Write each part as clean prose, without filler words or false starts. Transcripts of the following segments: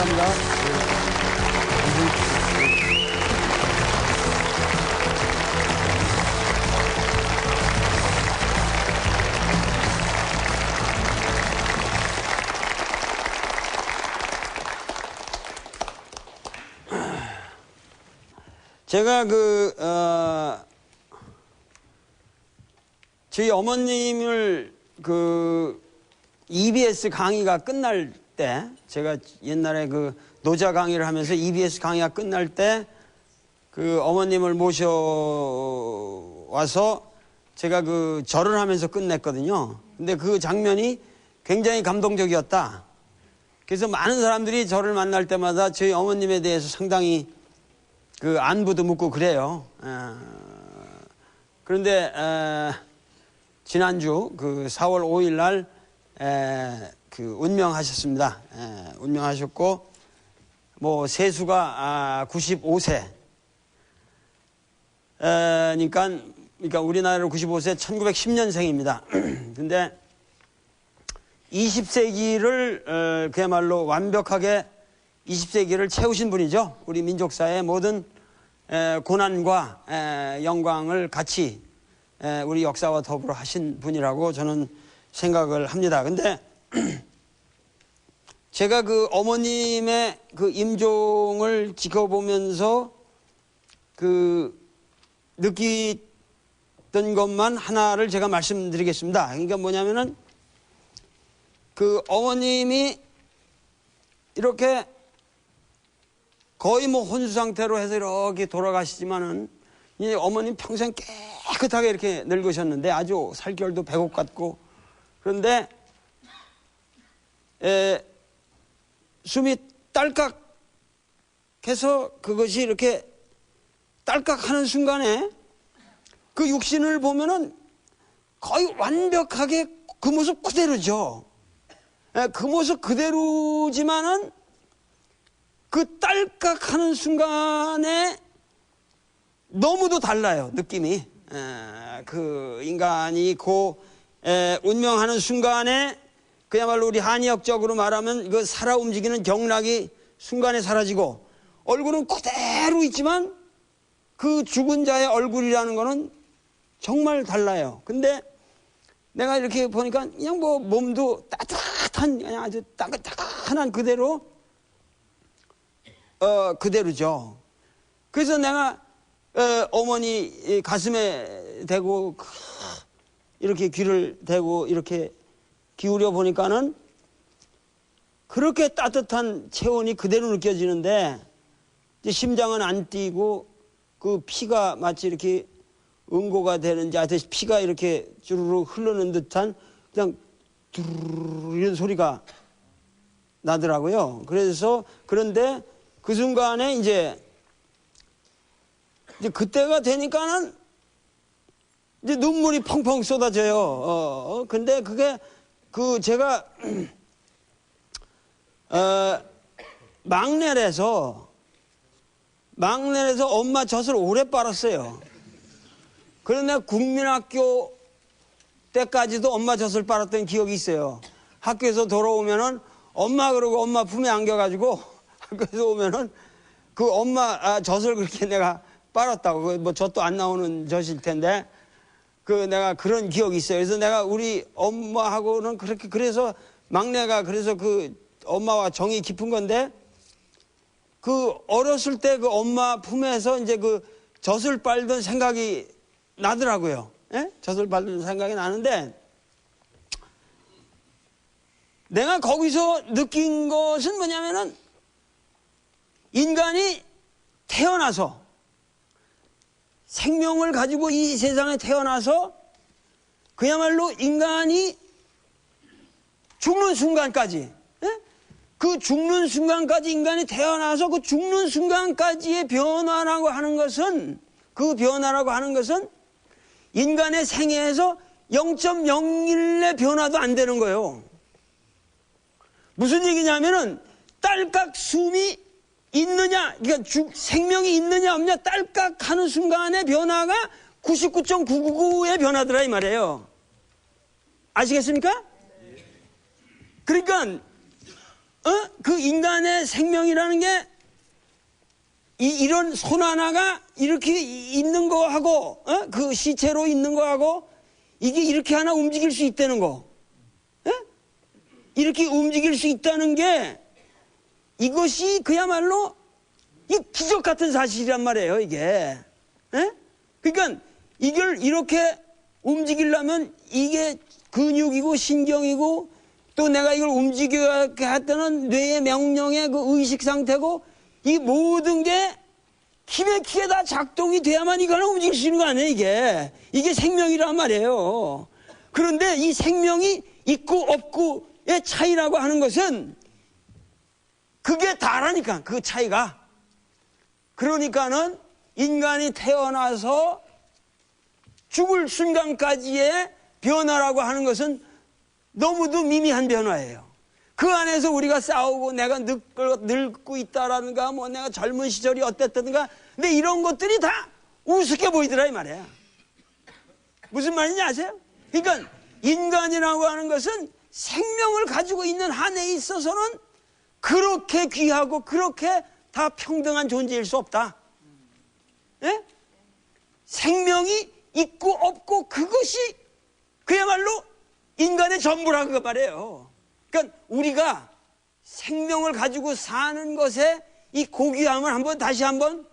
감사합니다. 제가 저희 어머님을 EBS 강의가 끝날 때, 제가 옛날에 노자 강의를 하면서 EBS 강의가 끝날 때 어머님을 모셔와서 제가 절을 하면서 끝냈거든요. 근데 그 장면이 굉장히 감동적이었다. 그래서 많은 사람들이 저를 만날 때마다 저희 어머님에 대해서 상당히 안부도 묻고 그래요. 그런데 지난주 4월 5일 날 운명하셨습니다. 운명하셨고 세수가 95세. 그러니까 우리나라로 95세 1910년생입니다. 근데 20세기를 그야말로 완벽하게 20세기를 채우신 분이죠. 우리 민족사의 모든 고난과 영광을 같이 우리 역사와 더불어 하신 분이라고 저는 생각을 합니다. 근데 제가 어머님의 임종을 지켜보면서 느끼던 것만 하나를 제가 말씀드리겠습니다. 그러니까 뭐냐면은 어머님이 이렇게 거의 혼수 상태로 해서 이렇게 돌아가시지만은 이 어머님 평생 깨끗하게 이렇게 늙으셨는데 아주 살결도 백옥 같고, 그런데 숨이 딸깍해서 그것이 이렇게 딸깍하는 순간에 그 육신을 보면은 거의 완벽하게 그 모습 그대로죠. 그 모습 그대로지만은 그 딸깍하는 순간에 너무도 달라요, 느낌이. 인간이 운명하는 순간에 그야말로 우리 한의학적으로 말하면 살아 움직이는 경락이 순간에 사라지고, 얼굴은 그대로 있지만 그 죽은 자의 얼굴이라는 거는 정말 달라요. 근데 내가 이렇게 보니까 그냥 몸도 따뜻한, 그냥 아주 따끈따끈한 그대로죠. 그래서 내가 어머니 가슴에 대고 이렇게 귀를 대고 이렇게 기울여 보니까는 그렇게 따뜻한 체온이 그대로 느껴지는데, 이제 심장은 안 뛰고 피가 마치 이렇게 응고가 되는지 하여튼 피가 이렇게 주르륵 흐르는 듯한 그냥 두루루루 이런 소리가 나더라고요. 그런데 그 순간에 이제 그때가 되니까는 이제 눈물이 펑펑 쏟아져요. 근데 그게 제가 막내라서 엄마 젖을 오래 빨았어요. 그런데 국민학교 때까지도 엄마 젖을 빨았던 기억이 있어요. 학교에서 돌아오면은 엄마 그러고 엄마 품에 안겨가지고 학교에서 오면은 엄마 젖을 그렇게 내가 빨았다고. 젖도 안 나오는 젖일 텐데 내가 그런 기억이 있어요. 그래서 내가 우리 엄마하고는 그래서 막내가 그래서 엄마와 정이 깊은 건데, 어렸을 때 엄마 품에서 이제 젖을 빨던 생각이 나더라고요. 예? 젖을 빨던 생각이 나는데, 내가 거기서 느낀 것은 뭐냐면은, 인간이 태어나서 생명을 가지고 이 세상에 태어나서 그야말로 인간이 죽는 순간까지, 그 죽는 순간까지 인간이 태어나서 그 죽는 순간까지의 변화라고 하는 것은, 인간의 생애에서 0.01의 변화도 안 되는 거예요. 무슨 얘기냐면은 딸깍 숨이 있느냐, 그러니까 생명이 있느냐 없느냐 딸깍 하는 순간의 변화가 99.999의 변화더라 이 말이에요. 아시겠습니까? 그러니까 그 인간의 생명이라는 게 이런 손 하나가 이렇게 있는 거하고 그 시체로 있는 거하고 이게 이렇게 하나 움직일 수 있다는 거, 이렇게 움직일 수 있다는 게 이것이 그야말로 이 기적 같은 사실이란 말이에요, 이게. 그러니까 이걸 이렇게 움직이려면 이게 근육이고 신경이고 또 내가 이걸 움직여야 했다는 뇌의 명령의 그 의식 상태고 이 모든 게 기맥히게 다 작동이 돼야만 이거 하나 움직일 수 있는 거 아니에요, 이게. 이게 생명이란 말이에요. 그런데 이 생명이 있고 없고의 차이라고 하는 것은 그게 다라니까, 그 차이가. 그러니까는 인간이 태어나서 죽을 순간까지의 변화라고 하는 것은 너무도 미미한 변화예요. 그 안에서 우리가 싸우고 내가 늙고 있다라든가 뭐 내가 젊은 시절이 어땠다든가 근데 이런 것들이 다 우습게 보이더라 이 말이야. 무슨 말인지 아세요? 그러니까 인간이라고 하는 것은 생명을 가지고 있는 한에 있어서는 그렇게 귀하고 그렇게 다 평등한 존재일 수 없다. 예? 생명이 있고 없고 그것이 그야말로 인간의 전부라는 거 말이에요. 그러니까 우리가 생명을 가지고 사는 것에 이 고귀함을 다시 한번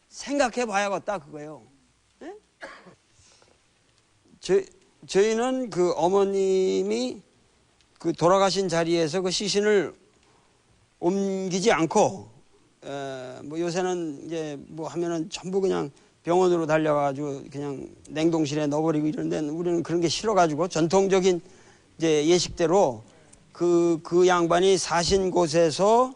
생각해 봐야겠다 그거예요. 예? 저희는 그 어머님이 그 돌아가신 자리에서 그 시신을 옮기지 않고 뭐 요새는 이제 뭐 하면은 전부 그냥 병원으로 달려가지고 그냥 냉동실에 넣어버리고 이러는데 우리는 그런 게 싫어가지고 전통적인 이제 예식대로 그 양반이 사신 곳에서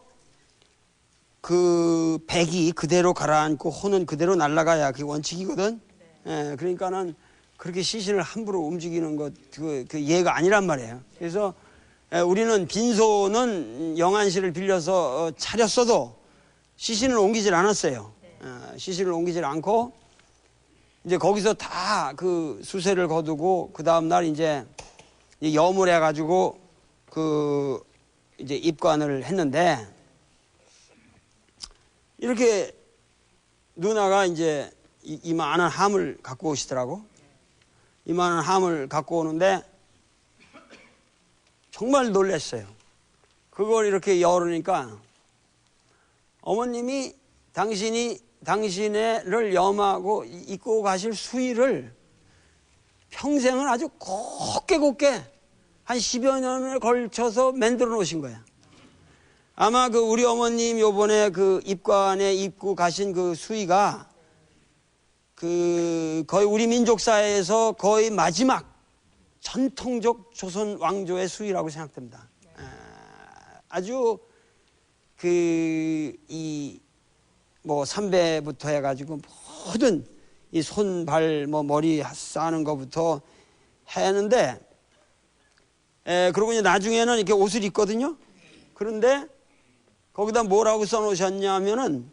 그 백이 그대로 가라앉고 혼은 그대로 날아가야 그게 원칙이거든. 예, 그러니까는 그렇게 시신을 함부로 움직이는 것 그 예가 아니란 말이에요. 그래서 우리는 빈소는 영안실을 빌려서 차렸어도 시신을 옮기질 않았어요. 시신을 옮기질 않고 이제 거기서 다 그 수세를 거두고 그 다음 날 이제 염을 해가지고 그 이제 입관을 했는데 이렇게 누나가 이제 이만한 함을 갖고 오시더라고. 이만한 함을 갖고 오는데 정말 놀랐어요. 그걸 이렇게 열으니까 어머님이 당신을 염하고 입고 가실 수의를 평생을 아주 곱게 한 10여 년을 걸쳐서 만들어 놓으신 거야. 아마 그 우리 어머님 요번에 그 입관에 입고 가신 그 수의가 그 거의 우리 민족사에서 거의 마지막 전통적 조선 왕조의 수의라고 생각됩니다. 아주 뭐 삼배부터 해가지고 모든 이 손, 발, 뭐 머리 싸는 것부터 했는데, 그러고 이제 나중에는 이렇게 옷을 입거든요. 그런데 거기다 뭐라고 써놓으셨냐면은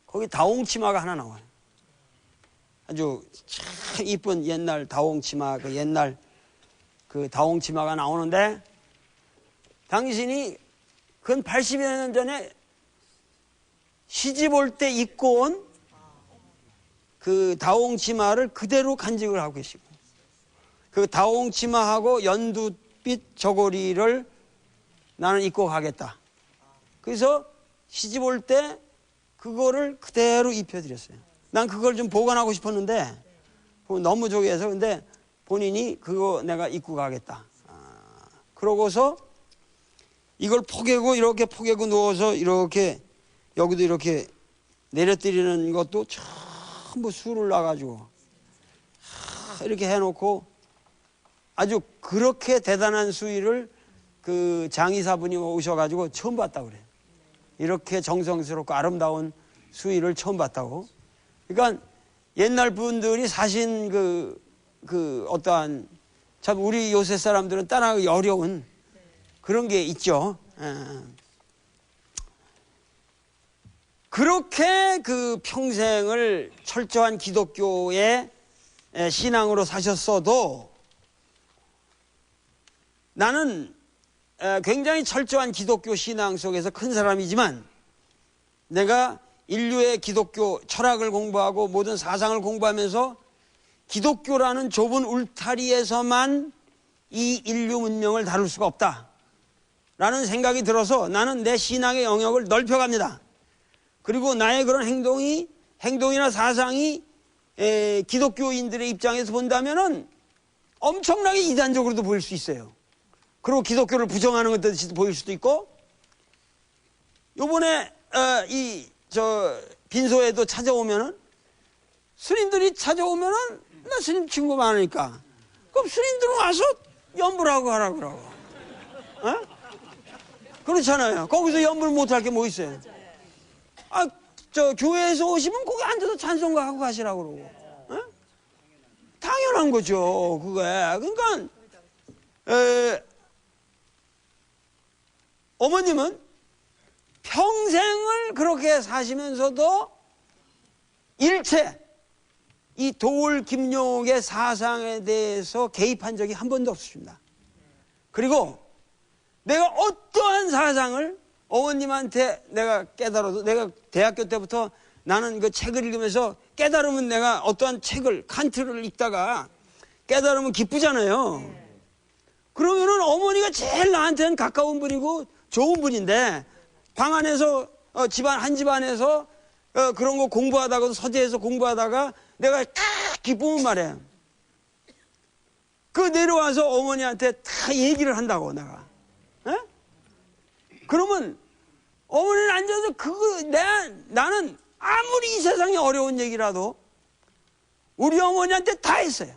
거기 다홍치마가 하나 나와요. 아주 참 이쁜 옛날 다홍치마, 그 옛날 그 다홍치마가 나오는데 당신이 근 80여 년 전에 시집 올 때 입고 온 그 다홍치마를 그대로 간직을 하고 계시고 그 다홍치마하고 연두빛 저고리를 나는 입고 가겠다. 그래서 시집 올 때 그거를 그대로 입혀드렸어요. 난 그걸 좀 보관하고 싶었는데 너무 저기해서 근데 본인이 그거 내가 입고 가겠다. 그러고서 이걸 이렇게 포개고 누워서 이렇게 여기도 이렇게 내려뜨리는 것도 전부 술을 놔가지고 이렇게 해놓고 아주 그렇게 대단한 수의를 그 장의사분이 오셔가지고 처음 봤다고 그래요. 이렇게 정성스럽고 아름다운 수의를 처음 봤다고. 그러니까 옛날 분들이 사신 그 어떠한 참 우리 요새 사람들은 따라하기 어려운 그런 게 있죠. 그렇게 그 평생을 철저한 기독교의 신앙으로 사셨어도 나는 굉장히 철저한 기독교 신앙 속에서 큰 사람이지만 내가 인류의 기독교 철학을 공부하고 모든 사상을 공부하면서 기독교라는 좁은 울타리에서만 이 인류 문명을 다룰 수가 없다라는 생각이 들어서 나는 내 신앙의 영역을 넓혀갑니다. 그리고 나의 그런 행동이나 사상이 기독교인들의 입장에서 본다면은 엄청나게 이단적으로도 보일 수 있어요. 그리고 기독교를 부정하는 것 같이 보일 수도 있고, 요번에 빈소에도 찾아오면은 스님들이 찾아오면은 나 스님 친구 많으니까 그럼 스님들은 와서 연불하고 하라 그러고, 어? 그렇잖아요. 거기서 연불 못할 게 뭐 있어요? 교회에서 오시면 거기 앉아서 찬송가 하고 가시라고 그러고, 어? 당연한 거죠, 그게. 그러니까 어머님은 평생을 그렇게 사시면서도 일체 이 도울 김용옥의 사상에 대해서 개입한 적이 한 번도 없으십니다. 그리고 내가 어떠한 사상을 어머님한테 내가 깨달아도, 내가 대학교 때부터 나는 그 책을 읽으면서 깨달으면, 내가 어떠한 책을 칸트를 읽다가 깨달으면 기쁘잖아요. 그러면은 어머니가 제일 나한테는 가까운 분이고 좋은 분인데, 방 안에서 한 집안에서 그런 거 공부하다가도, 서재에서 공부하다가 내가 딱 기쁘면 말이에요. 그 내려와서 어머니한테 다 얘기를 한다고, 내가. 에? 그러면 어머니는 앉아서 나는 아무리 이 세상에 어려운 얘기라도 우리 어머니한테 다 했어요.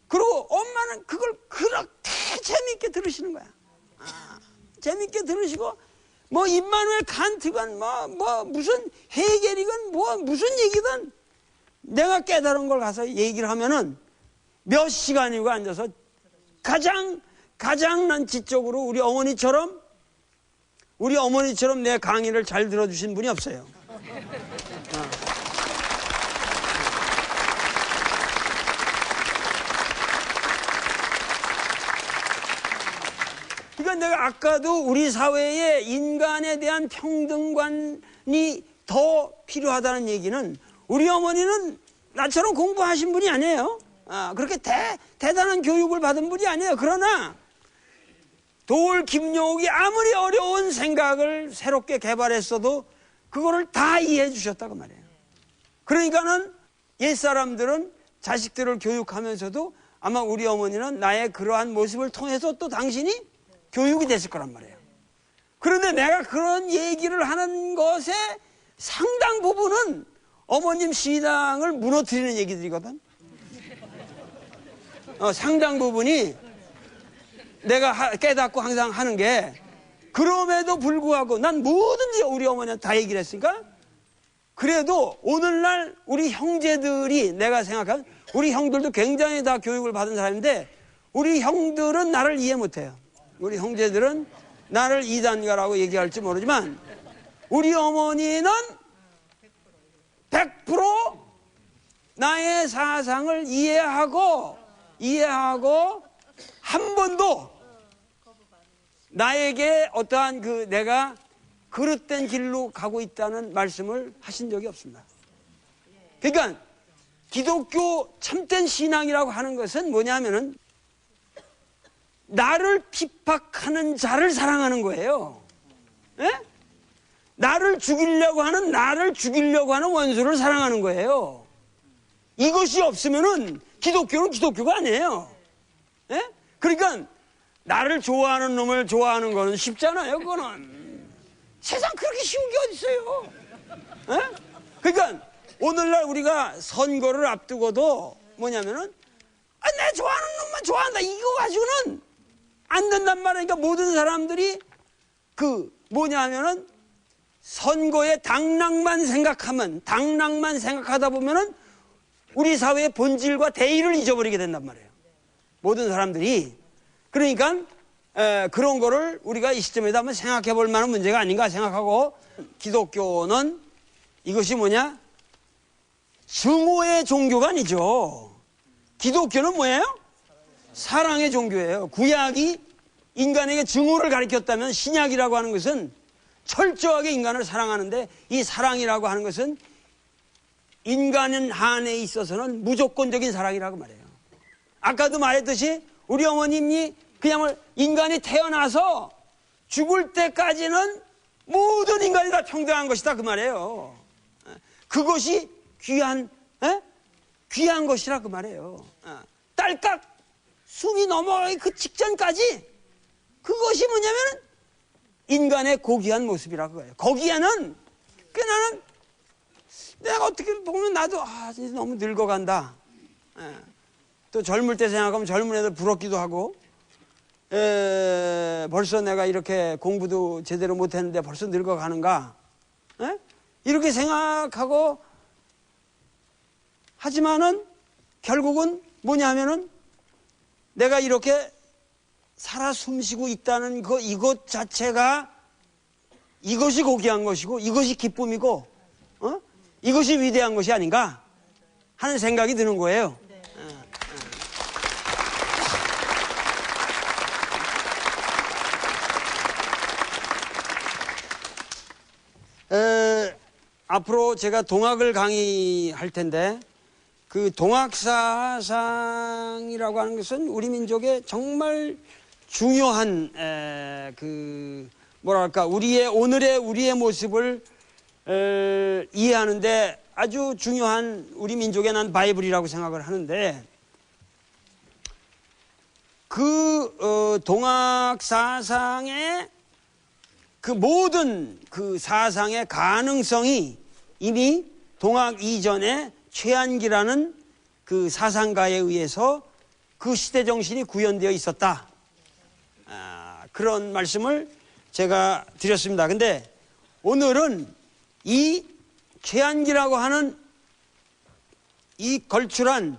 그리고 엄마는 그걸 그렇게 재밌게 들으시는 거야. 재밌게 들으시고, 뭐 임마누엘 칸트건 뭐 무슨 헤겔이건 뭐 무슨 얘기든 내가 깨달은 걸 가서 얘기를 하면은 몇 시간이고 앉아서 가장 난 지적으로 우리 어머니처럼 내 강의를 잘 들어주신 분이 없어요. 그러니까 내가 아까도 우리 사회에 인간에 대한 평등관이 더 필요하다는 얘기는, 우리 어머니는 나처럼 공부하신 분이 아니에요. 그렇게 대단한 교육을 받은 분이 아니에요. 그러나 도울 김용옥이 아무리 어려운 생각을 새롭게 개발했어도 그거를 다 이해해 주셨다고 말이에요. 그러니까는 옛사람들은 자식들을 교육하면서도 아마 우리 어머니는 나의 그러한 모습을 통해서 또 당신이 교육이 됐을 거란 말이에요. 그런데 내가 그런 얘기를 하는 것에 상당 부분은 어머님 신앙을 무너뜨리는 얘기들이거든. 상당 부분이 내가 깨닫고 항상 하는 게, 그럼에도 불구하고 난 뭐든지 우리 어머니한테 다 얘기를 했으니까, 그래도 오늘날 우리 형제들이, 내가 생각한 우리 형들도 굉장히 다 교육을 받은 사람인데 우리 형들은 나를 이해 못해요. 우리 형제들은 나를 이단가라고 얘기할지 모르지만 우리 어머니는 100% 나의 사상을 이해하고 한 번도 나에게 어떠한 내가 그릇된 길로 가고 있다는 말씀을 하신 적이 없습니다. 그러니까 기독교 참된 신앙이라고 하는 것은 뭐냐면은 나를 핍박하는 자를 사랑하는 거예요. 에? 나를 죽이려고 하는 원수를 사랑하는 거예요. 이것이 없으면은 기독교는 기독교가 아니에요. 에? 그러니까 나를 좋아하는 놈을 좋아하는 거는 쉽잖아요. 그거는 세상 그렇게 쉬운 게 어디 있어요. 에? 그러니까 오늘날 우리가 선거를 앞두고도 뭐냐면은 내 좋아하는 놈만 좋아한다, 이거 가지고는 안 된단 말이니까 모든 사람들이 뭐냐면은 선거의 당락만 생각하다 보면은 우리 사회의 본질과 대의를 잊어버리게 된단 말이에요. 모든 사람들이. 그러니까 그런 거를 우리가 이 시점에서 한번 생각해 볼 만한 문제가 아닌가 생각하고, 기독교는 이것이 뭐냐? 증오의 종교가 아니죠. 기독교는 뭐예요? 사랑의 종교예요. 구약이 인간에게 증오를 가르쳤다면 신약이라고 하는 것은 철저하게 인간을 사랑하는데, 이 사랑이라고 하는 것은 인간은 한에 있어서는 무조건적인 사랑이라고 말해요. 아까도 말했듯이 우리 어머님이 그냥 인간이 태어나서 죽을 때까지는 모든 인간이 다 평등한 것이다 그 말이에요. 그것이 귀한 것이라 그 말이에요. 딸깍 숨이 넘어가기 그 직전까지 그것이 뭐냐면 인간의 고귀한 모습이라고 그래요. 거기에는 나는 내가 어떻게 보면 나도 이제 너무 늙어간다. 또 젊을 때 생각하면 젊은 애들 부럽기도 하고, 벌써 내가 이렇게 공부도 제대로 못했는데 벌써 늙어가는가, 이렇게 생각하고, 하지만은 결국은 뭐냐 하면은 내가 이렇게 살아 숨쉬고 있다는 이것 자체가, 이것이 고귀한 것이고 이것이 기쁨이고 이것이 위대한 것이 아닌가 하는 생각이 드는 거예요. 앞으로 제가 동학을 강의할 텐데, 그 동학사상이라고 하는 것은 우리 민족의 정말 중요한 오늘의 우리의 모습을 이해하는데 아주 중요한 우리 민족의 난 바이블이라고 생각을 하는데, 그 동학사상의 그 모든 그 사상의 가능성이 이미 동학 이전에 최한기라는 그 사상가에 의해서 그 시대 정신이 구현되어 있었다. 그런 말씀을 제가 드렸습니다. 근데 오늘은 이 최한기라고 하는 이 걸출한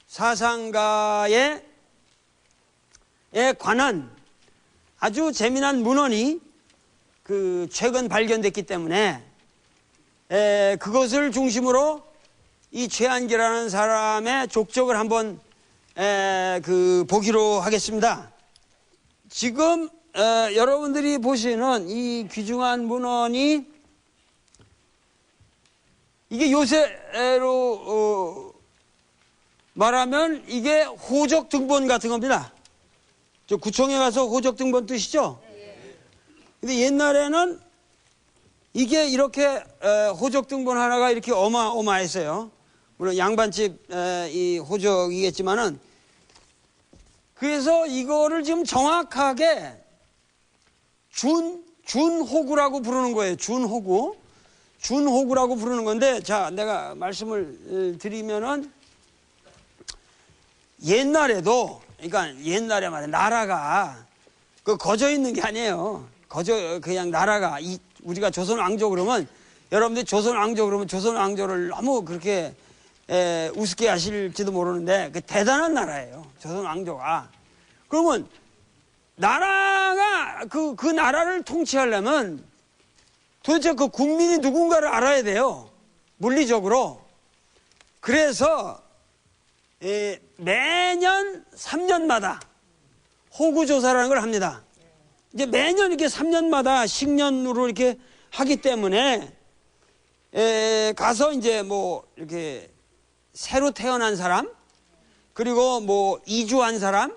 사상가에 관한 아주 재미난 문헌이 그 최근 발견됐기 때문에 그것을 중심으로 이 최한기라는 사람의 족적을 한번 보기로 하겠습니다. 지금 여러분들이 보시는 이 귀중한 문헌이 이게 요새로 말하면 이게 호적 등본 같은 겁니다. 저 구청에 가서 호적 등본 뜨시죠? 근데 옛날에는 이게 이렇게 호적 등본 하나가 이렇게 어마어마했어요. 물론 양반집 이 호적이겠지만은, 그래서 이거를 지금 정확하게 준호구라고 부르는 거예요. 준호구라고 부르는 건데, 자, 내가 말씀을 드리면은, 옛날에도, 그러니까 옛날에 말이야, 나라가 거저 있는 게 아니에요. 그냥 나라가, 우리가 조선 왕조 그러면, 여러분들이 조선 왕조 그러면 조선 왕조를 너무 그렇게 우습게 하실지도 모르는데, 그 대단한 나라예요, 조선 왕조가. 그러면 나라가 그 나라를 통치하려면 도대체 그 국민이 누군가를 알아야 돼요, 물리적으로. 그래서 매년 3년마다 호구조사라는 걸 합니다. 이제 매년 이렇게 3년마다 식년으로 이렇게 하기 때문에 가서 이제 뭐 이렇게 새로 태어난 사람, 그리고 뭐 이주한 사람,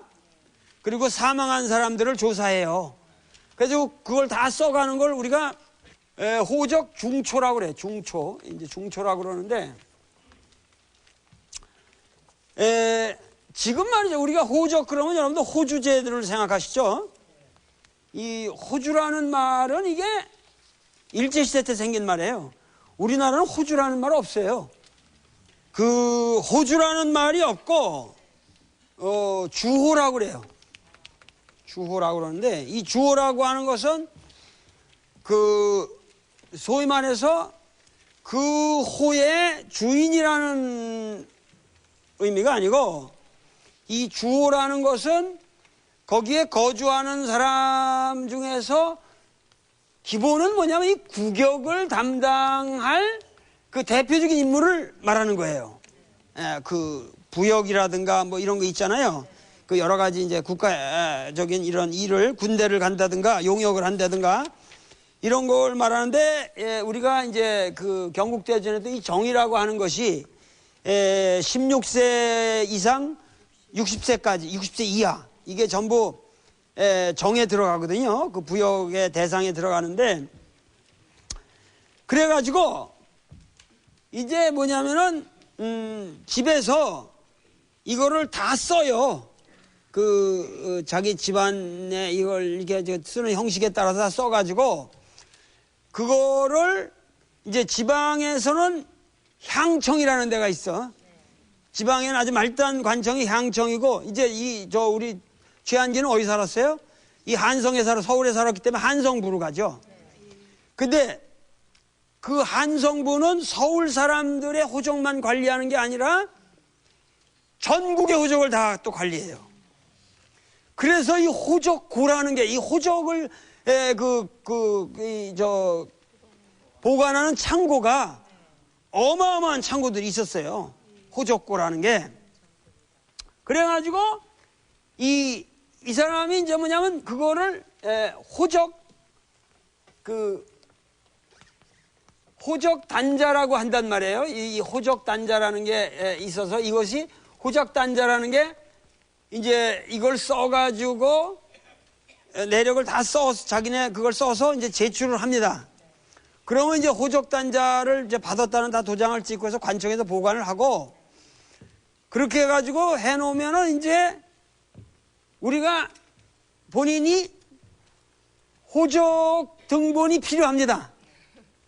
그리고 사망한 사람들을 조사해요. 그래서 그걸 다 써가는 걸 우리가 호적 중초라고 그래. 이제 중초라고 그러는데, 지금 말이죠, 우리가 호적 그러면 여러분들 호주제들을 생각하시죠? 이 호주라는 말은 이게 일제시대 때 생긴 말이에요. 우리나라는 호주라는 말 없어요. 그 호주라는 말이 없고 주호라고 그래요. 주호라고 그러는데, 이 주호라고 하는 것은 그 소위 말해서 그 호의 주인이라는 의미가 아니고, 이 주호라는 것은 거기에 거주하는 사람 중에서 기본은 뭐냐면 이 국역을 담당할 그 대표적인 인물을 말하는 거예요. 그 부역이라든가 뭐 이런 거 있잖아요. 그 여러 가지 이제 국가적인 이런 일을 군대를 간다든가 용역을 한다든가 이런 걸 말하는데 우리가 이제 그 경국대전에도 이 정이라고 하는 것이 16세 이상 60세까지 60세 이하 이게 전부 정에 들어가거든요. 그 부역의 대상에 들어가는데 그래가지고 이제 뭐냐면은 집에서 이거를 다 써요. 그 자기 집안에 이걸 이렇게 쓰는 형식에 따라서 다 써가지고 그거를 이제 지방에서는 향청이라는 데가 있어. 지방에는 아주 말단 관청이 향청이고 이제 우리 최한기는 어디 살았어요? 이 한성에 서울에 살았기 때문에 한성부로 가죠. 근데 그 한성부는 서울 사람들의 호적만 관리하는 게 아니라 전국의 호적을 다 또 관리해요. 그래서 이 호적고라는 게 이 호적을 보관하는 창고가 어마어마한 창고들이 있었어요. 호적고라는 게. 그래가지고 이 사람이 이제 뭐냐면 그거를 호적 단자라고 한단 말이에요. 이 호적 단자라는 게 있어서 이것이 호적 단자라는 게 이제 이걸 써가지고 내력을 다 써서 자기네 그걸 써서 이제 제출을 합니다. 그러면 이제 호적 단자를 이제 받았다는 다 도장을 찍고 해서 관청에서 보관을 하고 그렇게 해가지고 해놓으면은 이제 우리가 본인이 호적 등본이 필요합니다.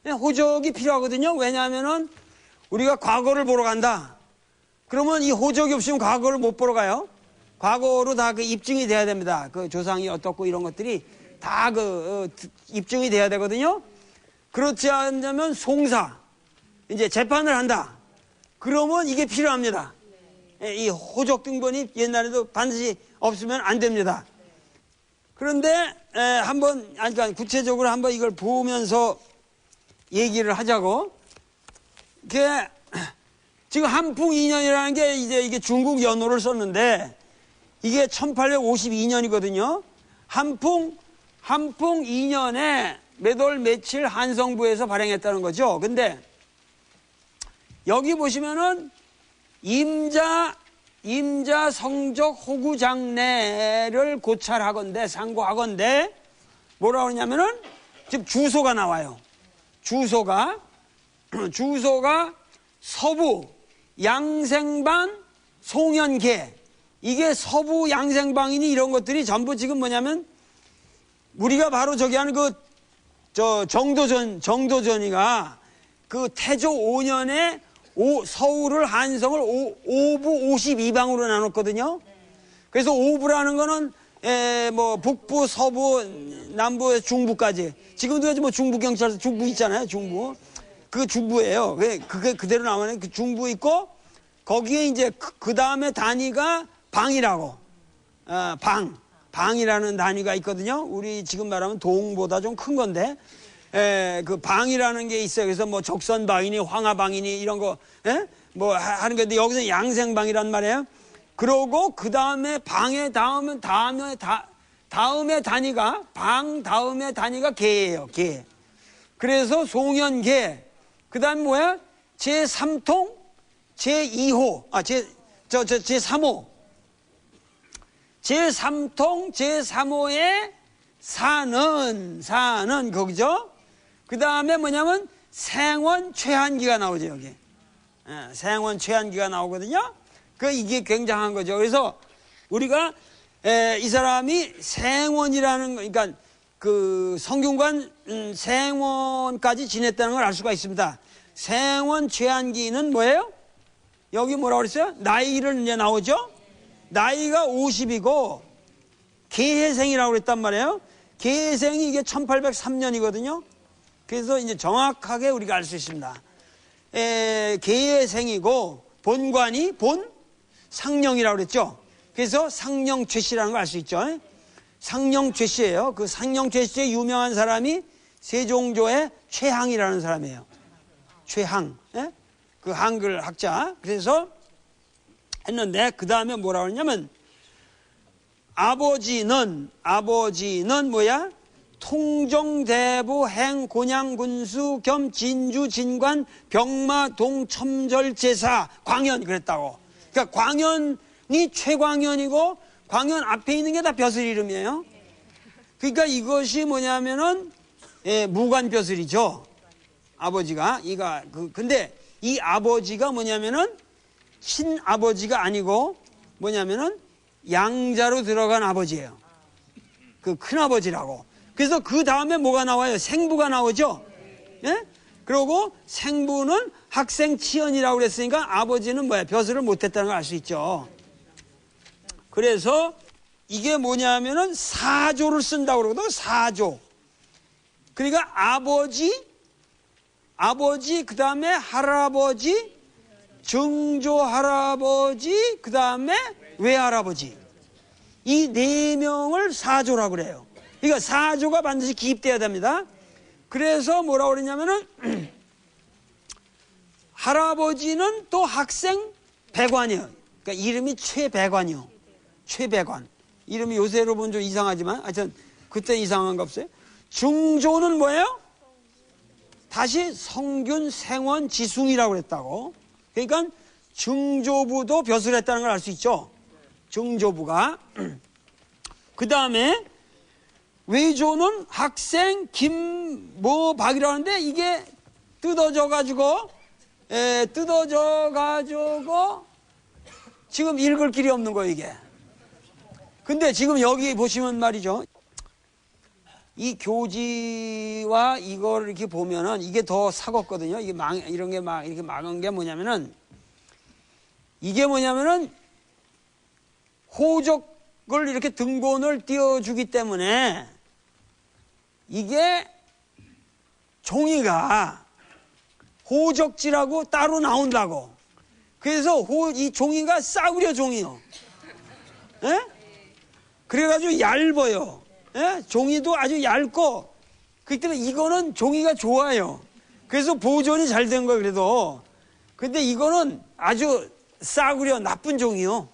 호적이 필요하거든요. 왜냐하면은 우리가 과거를 보러 간다. 그러면 이 호적이 없으면 과거를 못 보러 가요. 과거로 다 그 입증이 돼야 됩니다. 그 조상이 어떻고 이런 것들이 다 입증이 돼야 되거든요. 그렇지 않으면 송사, 이제 재판을 한다. 그러면 이게 필요합니다. 이 호적 등본이 옛날에도 반드시 없으면 안 됩니다. 그런데 그러니까 구체적으로 한번 이걸 보면서 얘기를 하자고. 지금 한풍 2년이라는 게 이게 중국 연호를 썼는데 이게 1852년이거든요. 한풍 2년에 몇 월 며칠 한성부에서 발행했다는 거죠. 근데 여기 보시면은 임자 성적 호구장례를 고찰하건대 상고하건대 뭐라고 그러냐면은 지금 주소가 나와요. 주소가 서부 양생방 송현계 이게 서부 양생방이니 이런 것들이 전부 지금 뭐냐면 우리가 바로 저기 하는 정도전이가 그 태조 5년에 서울을 한성을 5부 52방으로 나눴거든요. 그래서 5부라는 거는 뭐 북부, 서부, 남부, 중부까지. 지금도 뭐 중부경찰서 중부 있잖아요. 중부. 그 중부예요. 그게 그대로 나오는 그 중부 있고 거기에 이제 그 다음에 단위가 방이라고. 방이라는 단위가 있거든요. 우리 지금 말하면 동보다 좀 큰 건데. 그 방이라는 게 있어요. 그래서 뭐 적선방이니 황하방이니 이런 거, 뭐 하는 건데 여기서 양생방이란 말이에요. 그러고 그 다음에 방의 다음에 단위가 방 다음에 단위가 계예요. 계. 그래서 송현계. 그 다음에 뭐야? 제3통, 제2호, 제3호. 제3통, 제3호에 사는 거기죠. 그 다음에 뭐냐면 생원 최한기가 나오죠, 여기. 생원 최한기가 나오거든요. 이게 굉장한 거죠. 그래서 우리가 이 사람이 생원이라는 거, 그러니까 그 성균관 생원까지 지냈다는 걸 알 수가 있습니다. 생원 최한기는 뭐예요? 여기 뭐라고 그랬어요? 나이를 이제 나오죠? 나이가 50이고 계해생이라고 그랬단 말이에요. 계해생이 이게 1803년이거든요. 그래서 이제 정확하게 우리가 알 수 있습니다. 계해생이고 본관이 상령이라고 그랬죠. 그래서 상령 최씨라는 걸 알 수 있죠. 상령 최씨예요. 그 상령 최씨의 유명한 사람이 세종조의 최항이라는 사람이에요. 최항. 그 한글 학자. 그래서 했는데 그 다음에 뭐라고 했냐면 아버지는 뭐야? 통정대부 행곤양군수 겸 진주 진관 병마 동첨절 제사 광현 그랬다고. 그러니까 광현이 최광현이고 광현 앞에 있는 게 다 벼슬 이름이에요. 그러니까 이것이 뭐냐면은 무관벼슬이죠. 아버지가 근데 이 아버지가 뭐냐면은 친아버지가 아니고 뭐냐면은 양자로 들어간 아버지예요. 그 큰아버지라고. 그래서 그 다음에 뭐가 나와요? 생부가 나오죠. 예? 그리고 생부는 학생 치연이라고 그랬으니까 아버지는 뭐야? 벼슬을 못했다는 걸 알 수 있죠. 그래서 이게 뭐냐면은 사조를 쓴다고 그러거든. 사조. 그러니까 아버지 그 다음에 할아버지, 증조 할아버지, 그 다음에 외할아버지. 이 네 명을 사조라고 그래요. 그러니까 사조가 반드시 기입돼야 됩니다. 그래서 뭐라고 그러냐면은 할아버지는 또 학생 백관이에요. 그러니까 이름이 최백관이요. 최백관. 이름이 요새로 보면 좀 이상하지만 하여튼 그때 이상한 거 없어요. 증조는 뭐예요? 다시 성균 생원 지숭이라고 그랬다고. 그러니까 증조부도 벼슬했다는 걸 알 수 있죠. 증조부가. 그 다음에 외조는 학생 김모박이라고 하는데 이게 뜯어져 가지고 지금 읽을 길이 없는 거예요 이게. 근데 지금 여기 보시면 말이죠. 이 교지와 이걸 이렇게 보면은 이게 더 사겁거든요. 이게 이런 게 막 이렇게 막은 게 뭐냐면은 이게 뭐냐면은 호적을 이렇게 등본을 띄워주기 때문에 이게 종이가 호적지라고 따로 나온다고. 그래서 이 종이가 싸구려 종이요. 예? 그래가지고 얇아요. 예? 종이도 아주 얇고 그렇기 때문에 이거는 종이가 좋아요. 그래서 보존이 잘 된 거예요. 그래도 근데 이거는 아주 싸구려 나쁜 종이요.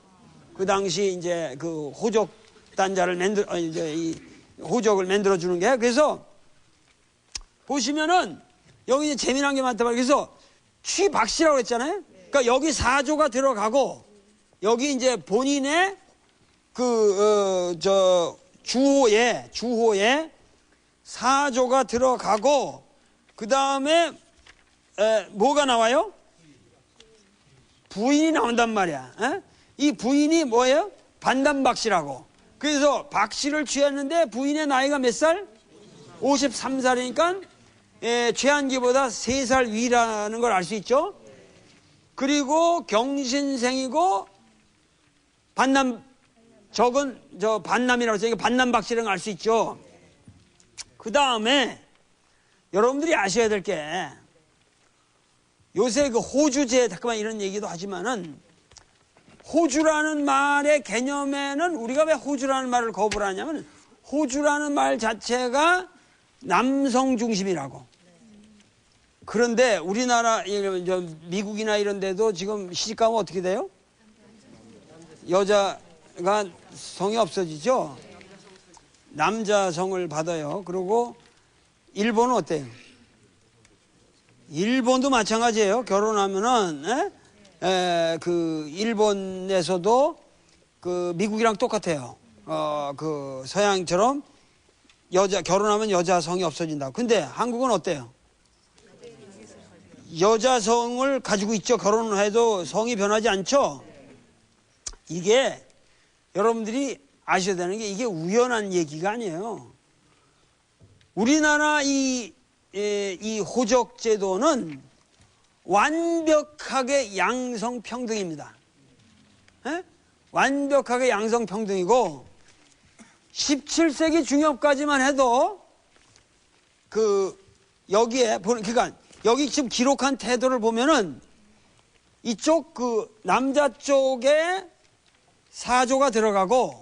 그 당시 이제 그 호적 단자를 이제 이 호적을 만들어 주는 게. 그래서 보시면은 여기 이제 재미난 게 많단 말이에요. 그래서 취박씨라고 했잖아요. 그러니까 여기 사조가 들어가고 여기 이제 본인의 주호에 사조가 들어가고 그 다음에 뭐가 나와요? 부인이 나온단 말이야. 에? 이 부인이 뭐예요? 반담박씨라고. 그래서 박씨를 취했는데 부인의 나이가 몇 살? 53살이니까 최한기보다 3살 위라는 걸 알 수 있죠. 그리고 경신생이고 반남이라고 해서 반남박씨라는 걸 알 수 있죠. 그 다음에 여러분들이 아셔야 될 게 요새 그 호주제 잠깐만 이런 얘기도 하지만은 호주라는 말의 개념에는 우리가 왜 호주라는 말을 거부를 하냐면 호주라는 말 자체가 남성 중심이라고. 그런데 우리나라 미국이나 이런 데도 지금 시집가면 어떻게 돼요? 여자가 성이 없어지죠. 남자 성을 받아요. 그리고 일본은 어때요? 일본도 마찬가지예요. 결혼하면은 그 일본에서도 그 미국이랑 똑같아요. 그 서양처럼 결혼하면 여자 성이 없어진다. 근데 한국은 어때요? 여자 성을 가지고 있죠. 결혼을 해도 성이 변하지 않죠. 이게 여러분들이 아셔야 되는 게 이게 우연한 얘기가 아니에요. 우리나라 이 호적 제도는 완벽하게 양성평등입니다. 에? 완벽하게 양성평등이고 17세기 중엽까지만 해도 여기에 그러니까 여기 지금 기록한 태도를 보면은 이쪽 남자 쪽에 사조가 들어가고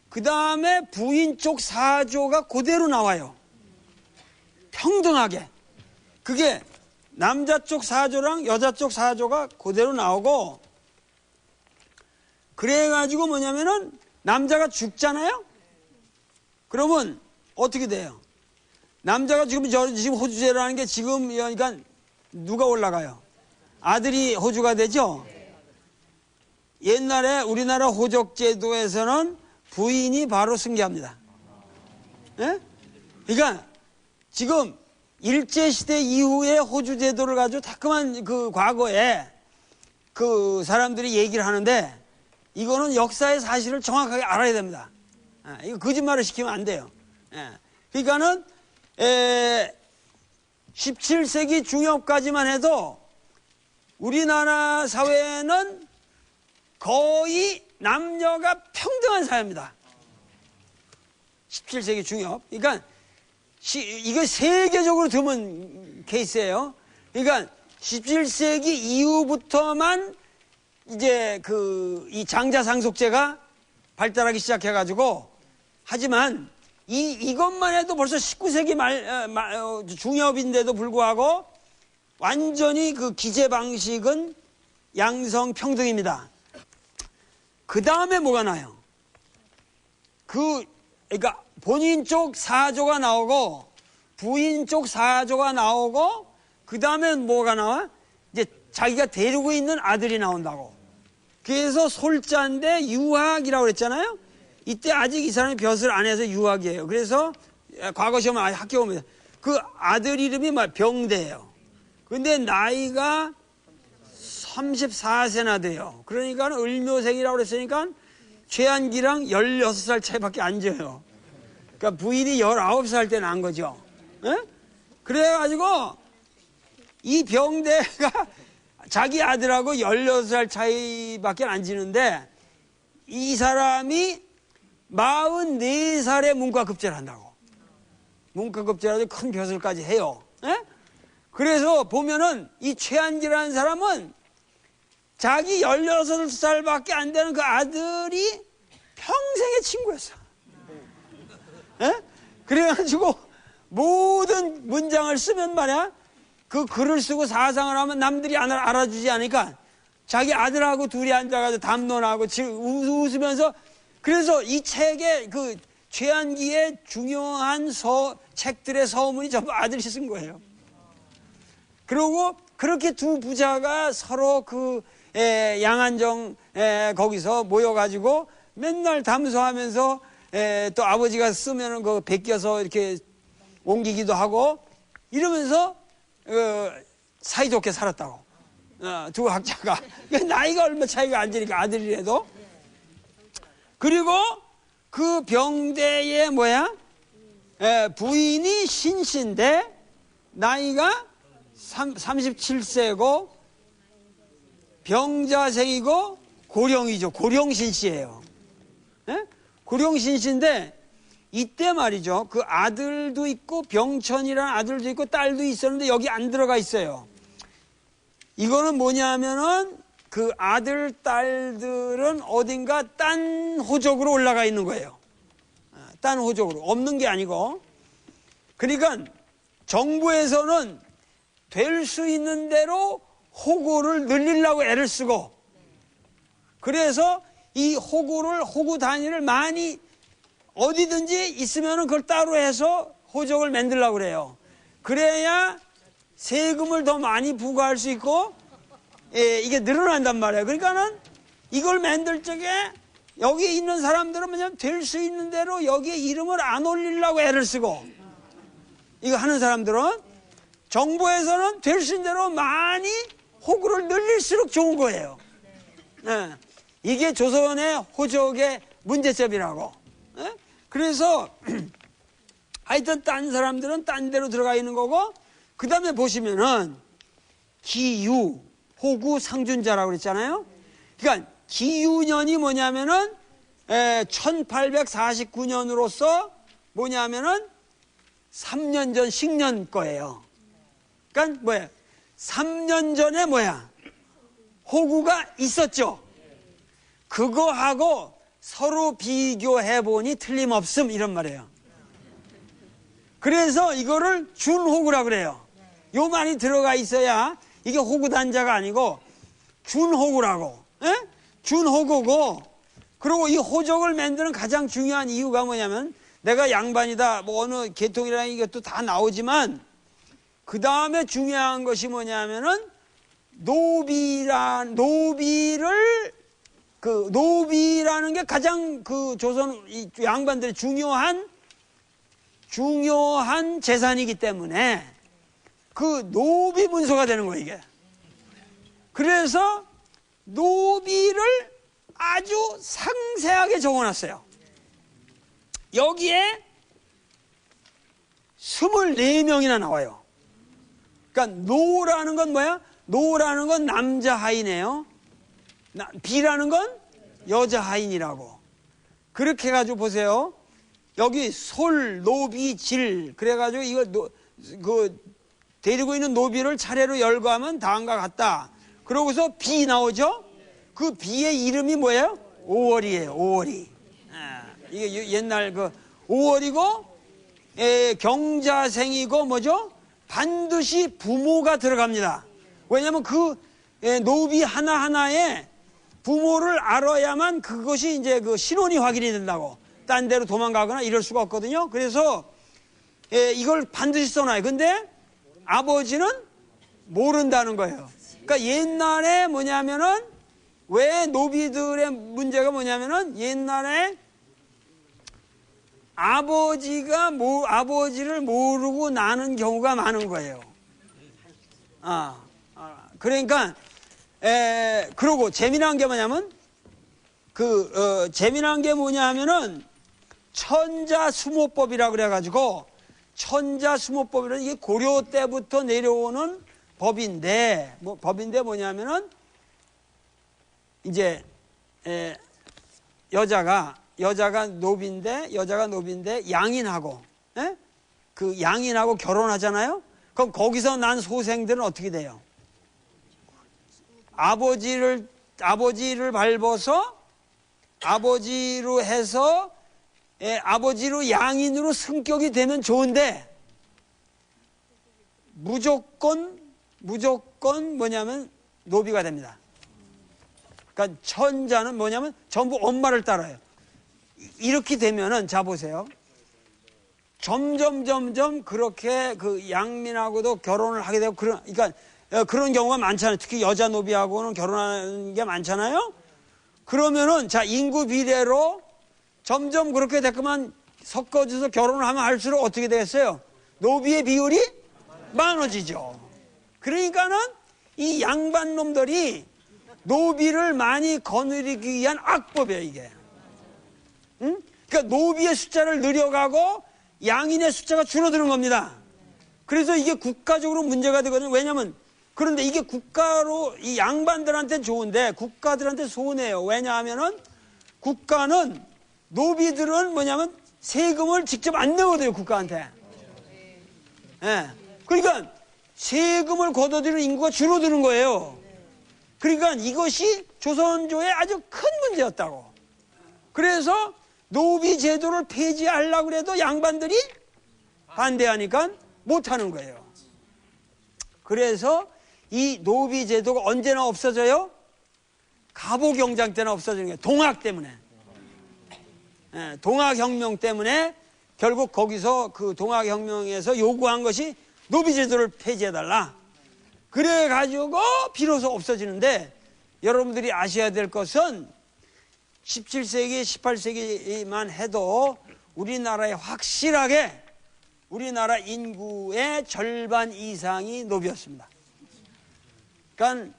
그 다음에 부인 쪽 사조가 그대로 나와요. 평등하게. 그게 남자 쪽 사조랑 여자 쪽 사조가 그대로 나오고 그래가지고 뭐냐면은 남자가 죽잖아요? 그러면 어떻게 돼요? 남자가 지금 호주제라는 게 지금 그러니까 누가 올라가요? 아들이 호주가 되죠? 옛날에 우리나라 호적제도에서는 부인이 바로 승계합니다. 예? 그러니까 지금 일제시대 이후에 호주제도를 가지고 자꾸만 그 과거에 그 사람들이 얘기를 하는데 이거는 역사의 사실을 정확하게 알아야 됩니다. 이거 거짓말을 시키면 안 돼요. 그러니까는 17세기 중엽까지만 해도 우리나라 사회는 거의 남녀가 평등한 사회입니다. 17세기 중엽. 그러니까 이거 세계적으로 드문 케이스예요. 그러니까 17세기 이후부터만 이제 이 장자상속제가 발달하기 시작해가지고 하지만 이것만 해도 벌써 19세기 중엽인데도 불구하고 완전히 그 기재 방식은 양성 평등입니다. 그 다음에 뭐가 나요? 그러니까 본인 쪽 사조가 나오고 부인 쪽 사조가 나오고 그 다음에 뭐가 나와? 이제 자기가 데리고 있는 아들이 나온다고. 그래서 솔자인데 유학이라고 그랬잖아요. 이때 아직 이 사람이 벼슬 안 해서 유학이에요. 그래서 과거 시험에 학교 오면 그 아들 이름이 병대예요. 근데 나이가 34세나 돼요. 그러니까 을묘생이라고 그랬으니까 최한기랑 16살 차이밖에 안 져요. 그러니까 부인이 19살 때 난 거죠. 에? 그래가지고 이 병대가 자기 아들하고 16살 차이밖에 안 지는데 이 사람이 44살에 문과급제를 한다고. 문과급제라도 큰 벼슬까지 해요. 에? 그래서 보면은 이 최한기라는 사람은 자기 16살밖에 안 되는 그 아들이 평생의 친구였어. 에? 그래가지고 모든 문장을 쓰면 말이야 그 글을 쓰고 사상을 하면 남들이 알아주지 않으니까 자기 아들하고 둘이 앉아가지고 담론하고 웃으면서 그래서 이 책에 그 최한기의 중요한 책들의 서문이 전부 아들이 쓴 거예요. 그리고 그렇게 두 부자가 서로 양안정 거기서 모여가지고 맨날 담소하면서 또 아버지가 쓰면은 그 베껴서 이렇게 옮기기도 하고 이러면서 사이좋게 살았다고. 두 학자가 나이가 얼마 차이가 안 지니까 아들이라도. 그리고 그 병대의 부인이 신씨인데 나이가 37세고 병자생이고 고령이죠. 고령신씨예요. 고령신씨인데 이때 말이죠. 그 아들도 있고 병천이라는 아들도 있고 딸도 있었는데 여기 안 들어가 있어요. 이거는 뭐냐면은 그 아들, 딸들은 어딘가 딴 호적으로 올라가 있는 거예요. 딴 호적으로. 없는 게 아니고. 그러니까 정부에서는 될 수 있는 대로 호구를 늘리려고 애를 쓰고 그래서 이 호구 단위를 많이 어디든지 있으면은 그걸 따로 해서 호적을 만들려고 그래요. 그래야 세금을 더 많이 부과할 수 있고 이게 늘어난단 말이에요. 그러니까는 이걸 만들 적에 여기 있는 사람들은 그냥 될 수 있는 대로 여기에 이름을 안 올리려고 애를 쓰고 이거 하는 사람들은 정부에서는 될 수 있는 대로 많이 호구를 늘릴수록 좋은 거예요. 이게 조선의 호적의 문제점이라고. 그래서 하여튼 딴 사람들은 딴 데로 들어가 있는 거고 그 다음에 보시면은 기유, 호구, 상준자라고 그랬잖아요. 그러니까 기유년이 뭐냐면은 1849년으로서 뭐냐면은 3년 전 식년 거예요. 그러니까 3년 전에 호구가 있었죠. 그거하고 서로 비교해보니 틀림없음 이런 말이에요. 그래서 이거를 준호구라고 그래요. 요 말이 들어가 있어야 이게 호구 단자가 아니고 준호구라고. 준호구고 그리고 이 호적을 만드는 가장 중요한 이유가 뭐냐면 내가 양반이다 뭐 어느 계통이라는 것도 다 나오지만 그 다음에 중요한 것이 뭐냐면은 노비라는 게 가장 그 조선 이 양반들의 중요한 재산이기 때문에 그 노비 문서가 되는 거예요, 이게. 그래서 노비를 아주 상세하게 적어놨어요. 여기에 24명이나 나와요. 그러니까 노라는 건 뭐야? 노라는 건 남자 하인이에요. 비라는 건 여자 하인이라고. 그렇게 해가지고 보세요. 여기 솔, 노비, 질. 그래가지고 이거 데리고 있는 노비를 차례로 열거하면 다음과 같다. 그러고서 비 나오죠? 그 비의 이름이 뭐예요? 5월이에요, 5월이. 이게 옛날 그 5월이고, 경자생이고, 뭐죠? 반드시 부모가 들어갑니다. 왜냐면 그 노비 하나하나에 부모를 알아야만 그것이 이제 그 신원이 확인이 된다고. 딴 데로 도망가거나 이럴 수가 없거든요. 그래서 이걸 반드시 써놔요. 근데 아버지는 모른다는 거예요. 그러니까 옛날에 뭐냐면은 왜 노비들의 문제가 뭐냐면은 옛날에 아버지를 모르고 나는 경우가 많은 거예요. 그러니까 그러고 재미난 게 뭐냐면 재미난 게 뭐냐면은 천자수모법이라 그래가지고 천자수모법이라는 이게 고려 때부터 내려오는 법인데 뭐냐면은 이제 여자가 노비인데 양인하고 그 양인하고 결혼하잖아요. 그럼 거기서 난 소생들은 어떻게 돼요? 아버지를 밟아서 아버지로 해서 아버지로 양인으로 승격이 되면 좋은데 무조건 뭐냐면 노비가 됩니다. 그러니까 천자는 뭐냐면 전부 엄마를 따라요. 이렇게 되면은 자 보세요. 점점 그렇게 그 양민하고도 결혼을 하게 되고 그러니까 그런 경우가 많잖아요. 특히 여자 노비하고는 결혼하는 게 많잖아요. 그러면은 자 인구 비례로 점점 그렇게 됐구만 섞어져서 결혼을 하면 할수록 어떻게 되겠어요? 노비의 비율이 많아지죠. 그러니까는 이 양반 놈들이 노비를 많이 거느리기 위한 악법이에요, 이게. 응? 그러니까 노비의 숫자를 늘려가고 양인의 숫자가 줄어드는 겁니다. 그래서 이게 국가적으로 문제가 되거든요. 왜냐하면 그런데 이게 국가로 이 양반들한테는 좋은데 국가들한테 손해예요. 왜냐하면은 국가는 노비들은 뭐냐면 세금을 직접 안 내거든요, 국가한테. 그러니까 세금을 걷어들이는 인구가 줄어드는 거예요. 그러니까 이것이 조선조의 아주 큰 문제였다고. 그래서 노비 제도를 폐지하려고 해도 양반들이 반대하니까 못하는 거예요. 그래서 이 노비 제도가 언제나 없어져요? 갑오경장 때나 없어지는 거예요. 동학 때문에. 동학혁명 때문에 결국 거기서 그 동학혁명에서 요구한 것이 노비 제도를 폐지해달라. 그래가지고 비로소 없어지는데 여러분들이 아셔야 될 것은 17세기, 18세기만 해도 우리나라에 확실하게 우리나라 인구의 절반 이상이 노비였습니다. 그러니까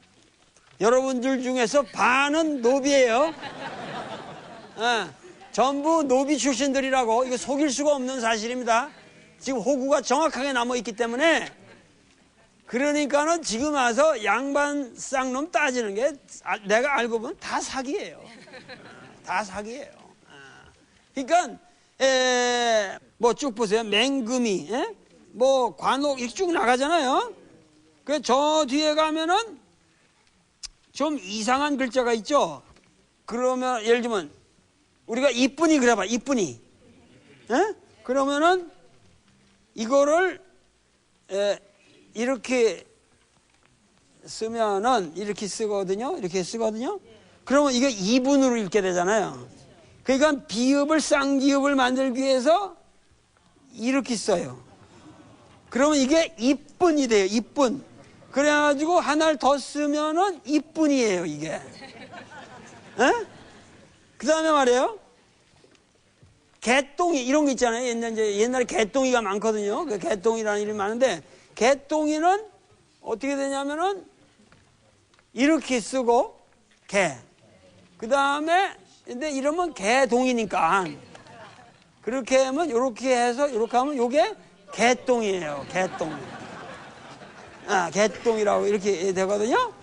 여러분들 중에서 반은 노비예요. 전부 노비 출신들이라고 이거 속일 수가 없는 사실입니다. 지금 호구가 정확하게 남아있기 때문에 그러니까는 지금 와서 양반 쌍놈 따지는 게 내가 알고 보면 다 사기예요. 다 사기예요. 그러니까 뭐 쭉 보세요. 맹금이 뭐 관옥 이렇게 쭉 나가잖아요. 그 저 뒤에 가면은 좀 이상한 글자가 있죠. 그러면 예를 들면 우리가 이쁜이 그래봐. 이쁜이. 그러면은 이거를 이렇게 쓰면은 이렇게 쓰거든요. 이렇게 쓰거든요. 그러면 이게 이분으로 읽게 되잖아요. 그러니까 비읍을 쌍기읍을 만들기 위해서 이렇게 써요. 그러면 이게 이뿐이 돼요. 이뿐. 그래가지고 하나를 더 쓰면은 이뿐이에요. 이게. 그 다음에 말이에요. 개똥이 이런 거 있잖아요. 옛날에 개똥이가 많거든요. 그 개똥이라는 이름이 많은데 개똥이는 어떻게 되냐면은 이렇게 쓰고 개. 그 다음에 근데 이러면 개동이니까 그렇게 하면 이렇게 해서 이렇게 하면 이게 개똥이에요. 개똥. 개똥이라고 이렇게 되거든요.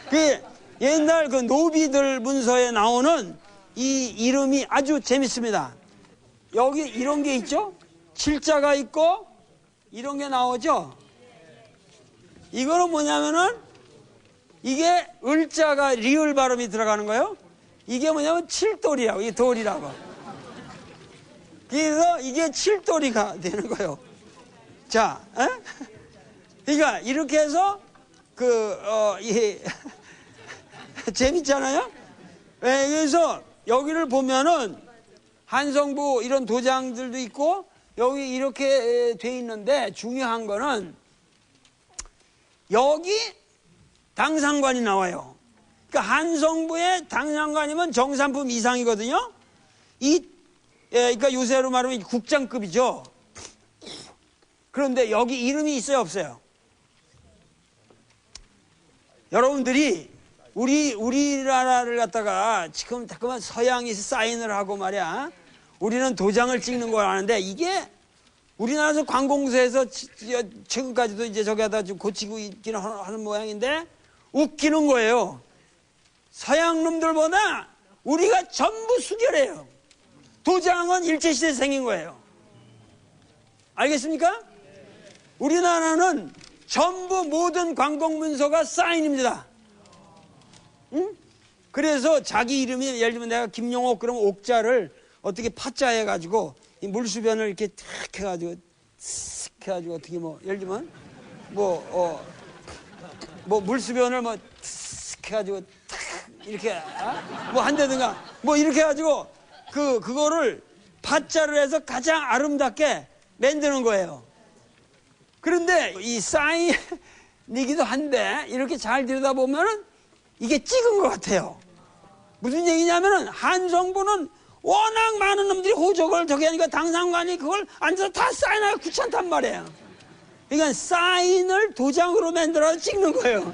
그 옛날 그 노비들 문서에 나오는 이 이름이 아주 재밌습니다. 여기 이런 게 있죠? 칠자가 있고 이런 게 나오죠? 이거는 뭐냐면은 이게 을자가 리을 발음이 들어가는 거예요. 이게 뭐냐면 칠돌이라고, 이게 돌이라고. 그래서 이게 칠돌이가 되는 거예요. 자, 그러니까 이렇게 해서 재밌잖아요? 그래서 여기를 보면은 한성부 이런 도장들도 있고 여기 이렇게 돼 있는데 중요한 거는 여기 당상관이 나와요. 그러니까 한성부의 당상관이면 정산품 이상이거든요. 그러니까 요새로 말하면 국장급이죠. 그런데 여기 이름이 있어요, 없어요? 여러분들이 우리나라를 갖다가 지금 자꾸만 서양이 사인을 하고 말이야. 우리는 도장을 찍는 걸 아는데 이게 우리나라에서 관공서에서 최근까지도 이제 저기 하다 좀 고치고 있기는 하는 모양인데 웃기는 거예요. 서양 놈들보다 우리가 전부 수결해요. 도장은 일제시대에 생긴 거예요. 알겠습니까? 우리나라는 전부 모든 관공문서가 사인입니다. 응? 그래서 자기 이름이 예를 들면 내가 김용옥 그러면 옥자를 어떻게 파자 해가지고 이 물수변을 이렇게 탁 해가지고 쓱 해가지고 어떻게 뭐 예를 들면 뭐 물수변을 뭐 쓱 해가지고 탁 이렇게 뭐 한다든가 뭐 이렇게 해가지고 그거를 파자를 해서 가장 아름답게 만드는 거예요. 그런데 이 사인이기도 한데 이렇게 잘 들여다보면은 이게 찍은 것 같아요. 무슨 얘기냐면은 한성부는 워낙 많은 놈들이 호적을 저기 하니까 당상관이 그걸 앉아서 다 사인하기 귀찮단 말이에요. 그러니까 사인을 도장으로 만들어서 찍는 거예요.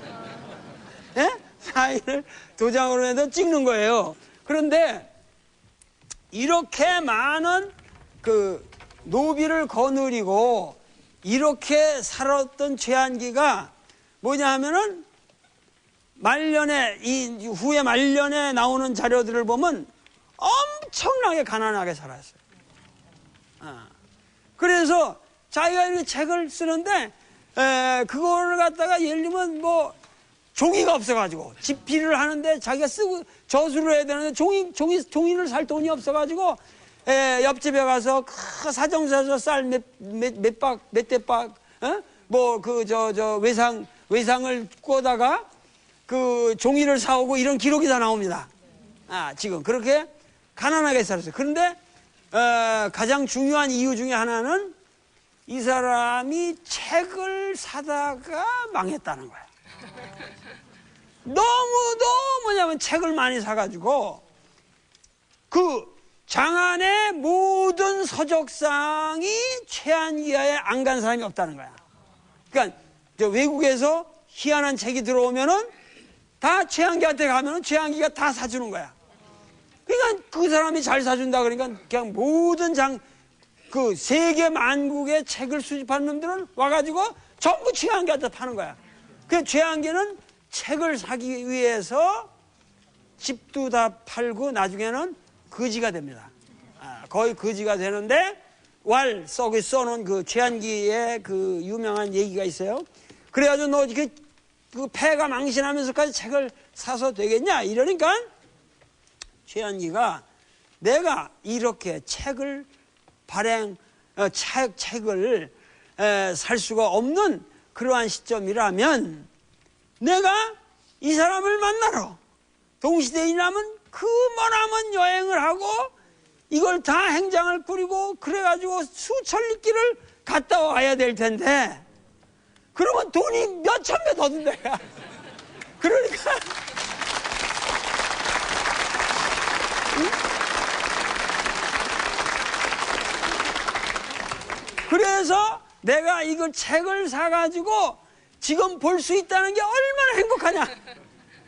예? 사인을 도장으로 만들어서 찍는 거예요. 그런데 이렇게 많은 그 노비를 거느리고 이렇게 살았던 최한기가 뭐냐 하면은 말년에 이 후에 말년에 나오는 자료들을 보면 엄청나게 가난하게 살았어요. 그래서 자기가 이렇게 책을 쓰는데 그거를 갖다가 예를 들면 뭐 종이가 없어가지고 집필을 하는데 자기가 쓰고 저술을 해야 되는데 종이를 살 돈이 없어가지고 옆집에 가서 사정사서 쌀 몇 대박 뭐 외상을 꽂다가 그 종이를 사오고 이런 기록이 다 나옵니다. 지금 그렇게 가난하게 살았어요. 그런데 가장 중요한 이유 중에 하나는 이 사람이 책을 사다가 망했다는 거야. 뭐냐면 책을 많이 사가지고 그 장안의 모든 서적상이 최한기하에 안 간 사람이 없다는 거야. 그러니까 외국에서 희한한 책이 들어오면은 다 최한기한테 가면은 최한기가 다 사주는 거야. 그러니까 그 사람이 잘 사준다 그러니까 그냥 모든 그 세계 만국의 책을 수집하는 놈들은 와가지고 전부 최한기한테 파는 거야. 그 최한기는 책을 사기 위해서 집도 다 팔고 나중에는 거지가 됩니다. 거의 거지가 되는데 썩에 써놓은 그 최한기의 그 유명한 얘기가 있어요. 그래가지고 너 그 폐가 망신하면서까지 책을 사서 되겠냐? 이러니까 최한기가 내가 이렇게 책을 책을 살 수가 없는 그러한 시점이라면 내가 이 사람을 만나러 동시대인이라면 그 머나먼 여행을 하고 이걸 다 행장을 꾸리고 그래가지고 수천리 길을 갔다 와야 될 텐데 그러면 돈이 몇천 배 더 든다. 그러니까 그래서 내가 이걸 책을 사가지고 지금 볼 수 있다는 게 얼마나 행복하냐.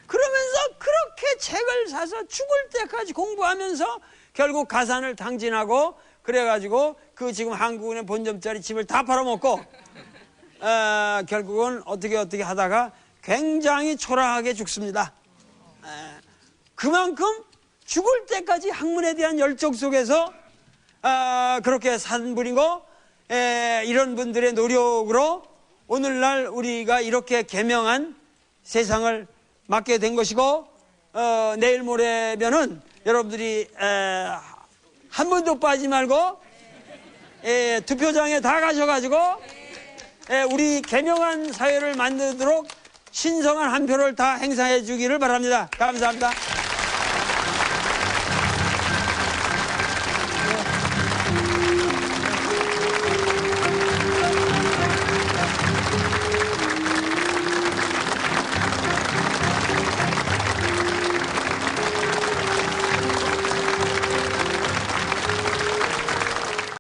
그러면서 그렇게 책을 사서 죽을 때까지 공부하면서 결국 가산을 탕진하고 그래가지고 그 지금 한국은행 본점짜리 집을 다 팔아먹고 결국은 어떻게 하다가 굉장히 초라하게 죽습니다. 그만큼 죽을 때까지 학문에 대한 열정 속에서 그렇게 산분이고 이런 분들의 노력으로 오늘날 우리가 이렇게 개명한 세상을 맞게 된 것이고 내일 모레면은 여러분들이 한 번도 빠지지 말고 투표장에 다 가셔가지고 우리 개명한 사회를 만들도록 신성한 한 표를 다 행사해 주기를 바랍니다. 감사합니다.